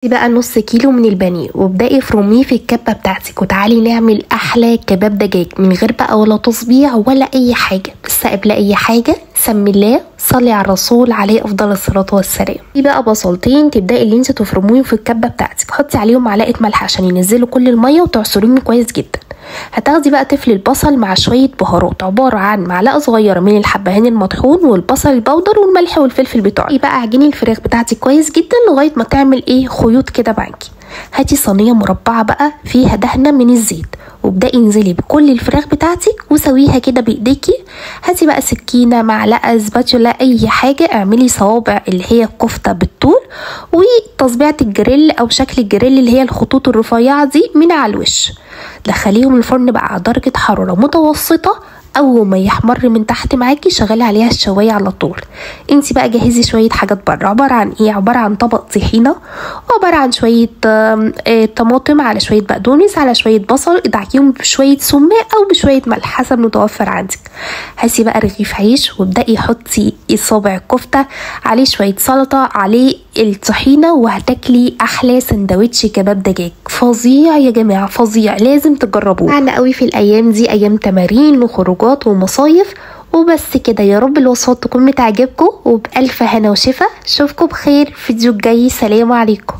دي بقى نص كيلو من البانيه وابدأي افرميه في الكبة بتاعتك، وتعالي نعمل احلى كباب دجاج من غير بقى ولا تصبيع ولا اي حاجة. بس قبل اي حاجة سمي الله، صلي على الرسول عليه افضل الصلاة والسلام. دي بقى بصلتين تبدأي اللي انت تفرموهم في الكبة بتاعتك، حطي عليهم معلقة ملح عشان ينزلوا كل المية وتعصريهم كويس جدا. هتاخدي بقى تفلي البصل مع شوية بهارات عبارة عن معلقة صغيرة من الحبهان المطحون والبصل البودر والملح والفلفل بتوعي. بقى عجيني الفراخ بتاعتي كويس جدا لغاية ما تعمل خيوط كده معاكي. هاتي صينية مربعة بقى فيها دهنة من الزيت، وابدأي انزلي بكل الفراخ بتاعتك وسويها كده بايديكي. هاتي بقى سكينة، معلقة، سباتولا، اي حاجة، اعملي صوابع اللي هي الكفتة بالطول وتصبيعة الجريل او شكل الجريل اللي هي الخطوط الرفيعة دي من على الوش. دخليهم الفرن بقى على درجة حرارة متوسطة. اول ما يحمر من تحت معاكي شغلي عليها الشوايه على طول. انتي بقى جهزي شويه حاجات بره، عباره عن عباره عن طبق طحينه، وعباره عن شويه طماطم على شويه بقدونس على شويه بصل، ادعكيهم بشويه سماق او بشويه ملح حسب متوفر عندك. هاتي بقى رغيف عيش وابدأي حطي صابع الكفته عليه شويه سلطه عليه الطحينه، وهتاكلي احلى سندوتش كباب دجاج. فظيع يا جماعه، فظيع، لازم تجربوه. معنا قوي في الايام دي، ايام تمارين وخروجات ومصايف وبس كده. يا رب الوصفات تكون متعجبكم، وبألف هنا وشفا. اشوفكم بخير في فيديو جاي. سلام عليكم.